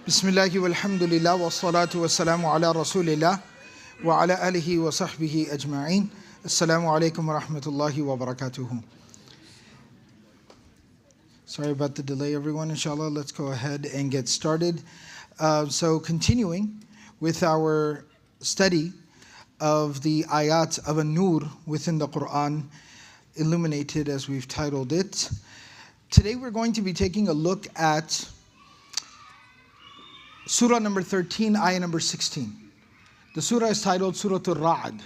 Bismillahi walhamdulillah wa salatu wa salamu ala rasulillah wa ala alihi wa sahbihi ajma'in. Assalamu alaikum wa rahmatullahi wa barakatuhu. Sorry about the delay, everyone. Inshallah, let's go ahead and get started. So continuing with our study of the ayat of an-nur within the Quran, Illuminated as we've titled it. Today we're going to be taking a look at Surah number 13, ayah number 16. The surah is titled Surah Al-Ra'd.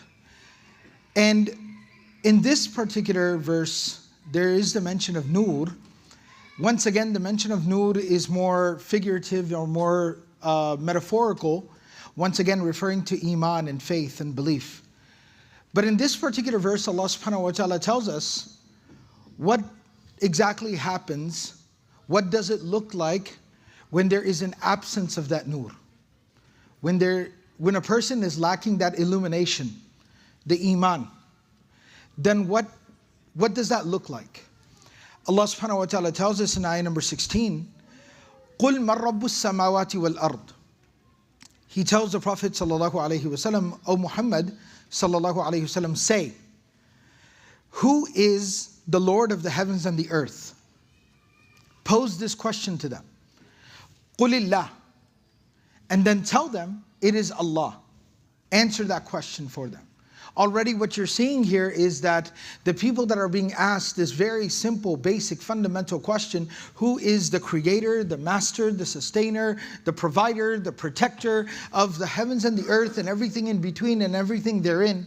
And in this particular verse, there is the mention of nur. Once again, the mention of nur is more figurative or more metaphorical, once again referring to iman and faith and belief. But in this particular verse, Allah subhanahu wa ta'ala tells us what exactly happens, what does it look like when there is an absence of that nur. When a person is lacking that illumination, the iman, then what does that look like? Allah subhanahu wa ta'ala tells us in ayah number 16, قُلْ مَنْ رَبُّ السَّمَاوَاتِ وَالْأَرْضِ. He tells the Prophet sallallahu alaihi wasallam, O Muhammad sallallahu alaihi wasallam, say, who is the Lord of the heavens and the earth? Pose this question to them. قُلِ اللَّهِ. And then tell them, it is Allah. Answer that question for them. Already what you're seeing here is that the people that are being asked this very simple, basic, fundamental question, who is the creator, the master, the sustainer, the provider, the protector of the heavens and the earth and everything in between and everything therein,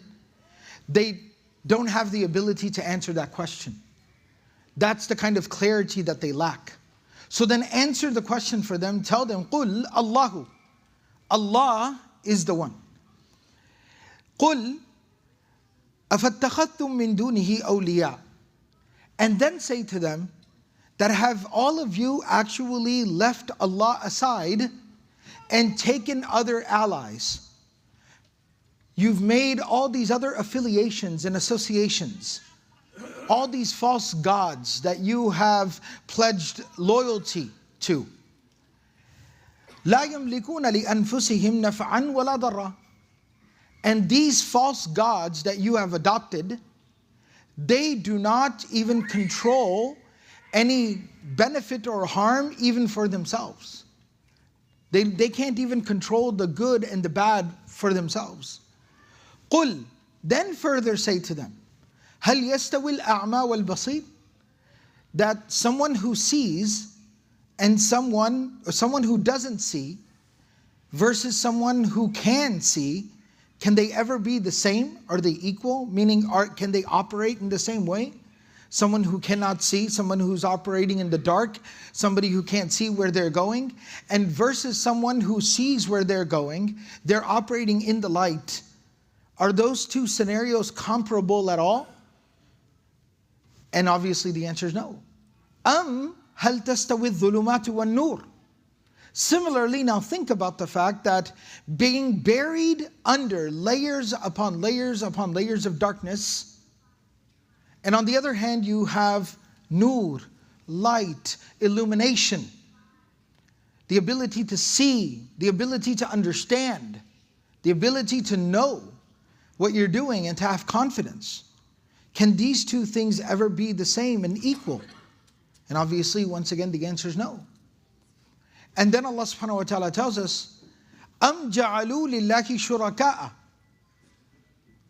they don't have the ability to answer that question. That's the kind of clarity that they lack. So then answer the question for them, tell them, قُلْ Allahu. Allah is the one. قُلْ أَفَاتَّخَذْتُم مِّن دُونِهِ أَوْلِيَاءَ. And then say to them, that have all of you actually left Allah aside and taken other allies? You've made all these other affiliations and associations, all these false gods that you have pledged loyalty to. لَا يَمْلِكُونَ لِأَنفُسِهِمْ نَفْعًا وَلَا ضَرًّا. And these false gods that you have adopted, they do not even control any benefit or harm even for themselves. They can't even control the good and the bad for themselves. قُلْ. Then further say to them, هَلْ يَسْتَوِي الْأَعْمَى وَالْبَصِيرُ. That someone who sees and someone who doesn't see versus someone who can see, can they ever be the same? Are they equal? Meaning, can they operate in the same way? Someone who cannot see, someone who's operating in the dark, somebody who can't see where they're going, and versus someone who sees where they're going, they're operating in the light. Are those two scenarios comparable at all? And obviously the answer is no. هل تستوي الظلمات والنور. Similarly, now think about the fact that being buried under layers upon layers upon layers of darkness, and on the other hand you have nur, light, illumination, the ability to see, the ability to understand, the ability to know what you're doing and to have confidence. Can these two things ever be the same and equal? And obviously, once again, the answer is no. And then Allah subhanahu wa ta'ala tells us, أَمْ جَعَلُوا لِلَّهِ شُرَكَاءَ.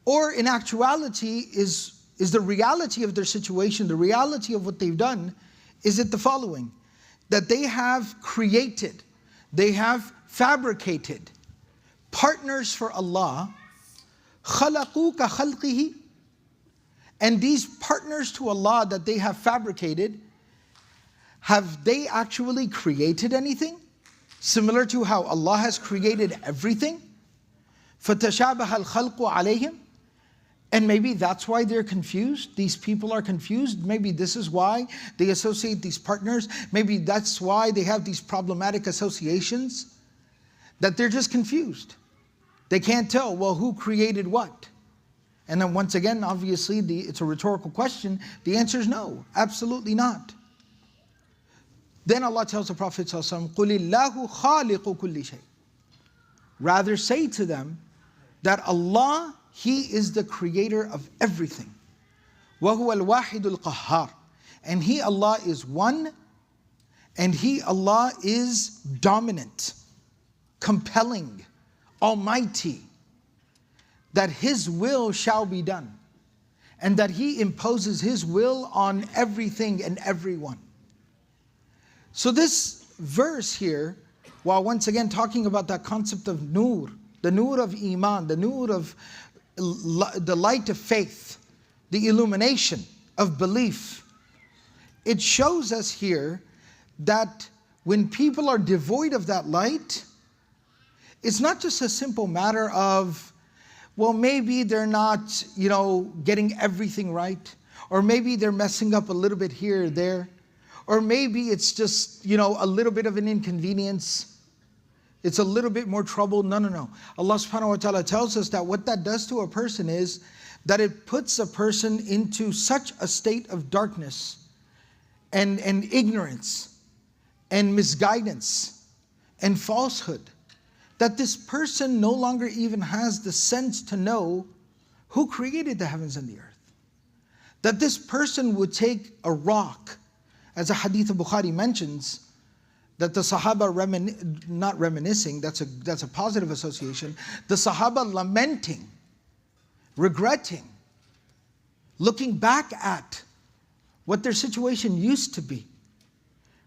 Or in actuality, is the reality of their situation, the reality of what they've done, is it the following? That they have created, they have fabricated partners for Allah, خَلَقُوا كَخَلْقِهِ. And these partners to Allah that they have fabricated, have they actually created anything? Similar to how Allah has created everything? فَتَشَابَهَ الْخَلْقُ عَلَيْهِمْ. And maybe that's why they're confused. These people are confused. Maybe this is why they associate these partners. Maybe that's why they have these problematic associations. That they're just confused. They can't tell, well, who created what? And then once again, obviously, it's a rhetorical question. The answer is no, absolutely not. Then Allah tells the Prophet ﷺ, قُلِ اللَّهُ خَالِقُ كُلِّ شَيْءٍ. Rather say to them that Allah, He is the creator of everything. وَهُوَ الْوَاحِدُ الْقَهَّارُ. And He, Allah, is one, and He, Allah, is dominant, compelling, almighty, that His will shall be done, and that He imposes His will on everything and everyone. So this verse here, while once again talking about that concept of nur, the nur of iman, the nur of the light of faith, the illumination of belief, it shows us here that when people are devoid of that light, it's not just a simple matter of, well, maybe they're not, getting everything right, or maybe they're messing up a little bit here or there, or maybe it's just, a little bit of an inconvenience. It's a little bit more trouble. No. Allah subhanahu wa ta'ala tells us that what that does to a person is that it puts a person into such a state of darkness and ignorance and misguidance and falsehood that this person no longer even has the sense to know who created the heavens and the earth. That this person would take a rock, as a hadith of Bukhari mentions, that the Sahaba not reminiscing, that's a positive association, the Sahaba lamenting, regretting, looking back at what their situation used to be,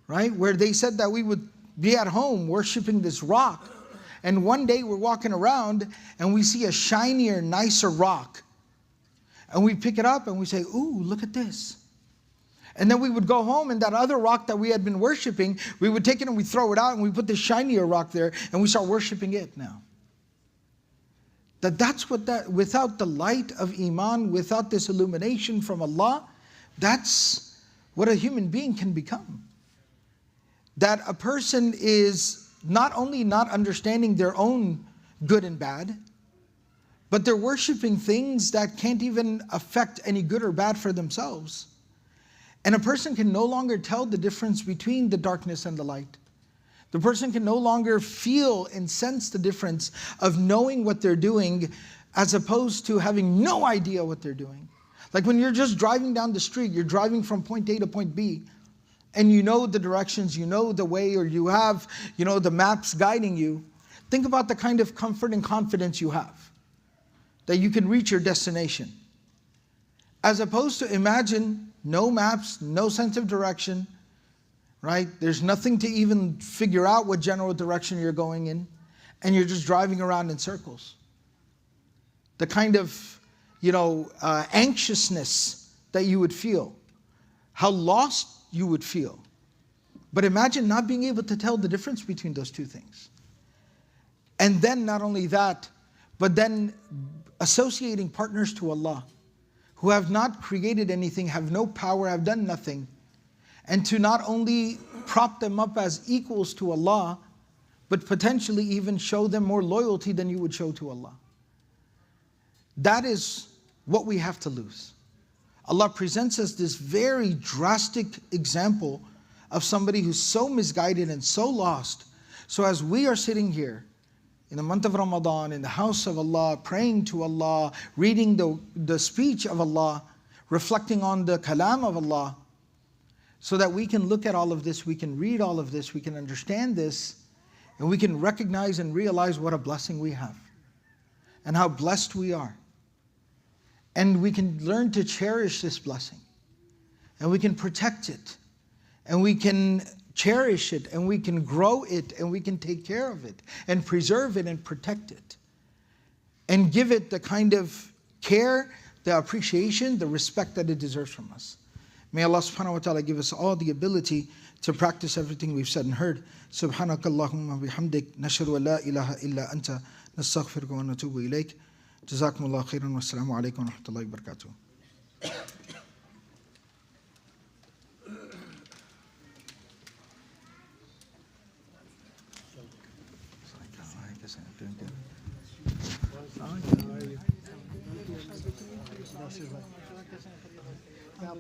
right? Where they said that we would be at home worshiping this rock, and one day we're walking around and we see a shinier, nicer rock, and we pick it up and we say, ooh, look at this. And then we would go home, and that other rock that we had been worshiping, we would take it and we throw it out, and we put the shinier rock there and we start worshiping it now. That's what without the light of iman, without this illumination from Allah, that's what a human being can become. That a person is not only not understanding their own good and bad, but they're worshiping things that can't even affect any good or bad for themselves. And a person can no longer tell the difference between the darkness and the light. The person can no longer feel and sense the difference of knowing what they're doing as opposed to having no idea what they're doing. Like when you're just driving down the street, you're driving from point A to point B, and you know the directions, you know the way, or you have, the maps guiding you. Think about the kind of comfort and confidence you have, that you can reach your destination. As opposed to imagine no maps, no sense of direction, right? There's nothing to even figure out what general direction you're going in, and you're just driving around in circles. The kind of, anxiousness that you would feel, how lost you would feel. But imagine not being able to tell the difference between those two things. And then not only that, but then associating partners to Allah, who have not created anything, have no power, have done nothing, and to not only prop them up as equals to Allah, but potentially even show them more loyalty than you would show to Allah. That is what we have to lose. Allah presents us this very drastic example of somebody who's so misguided and so lost. So as we are sitting here in the month of Ramadan, in the house of Allah, praying to Allah, reading the speech of Allah, reflecting on the kalam of Allah, so that we can look at all of this, we can read all of this, we can understand this, and we can recognize and realize what a blessing we have, and how blessed we are. And we can learn to cherish this blessing, and we can protect it, and we can cherish it, and we can grow it, and we can take care of it, and preserve it, and protect it, and give it the kind of care, the appreciation, the respect that it deserves from us. May Allah subhanahu wa ta'ala give us all the ability to practice everything we've said and heard. Subhanakallahumma bihamdik, nashhadu an la ilaha illa anta, nastaghfiruka wa natubu ilayk. Jazakumullahu khairan, wassalamu alaikum wa rahmatullahi wa barakatuh. Nasir.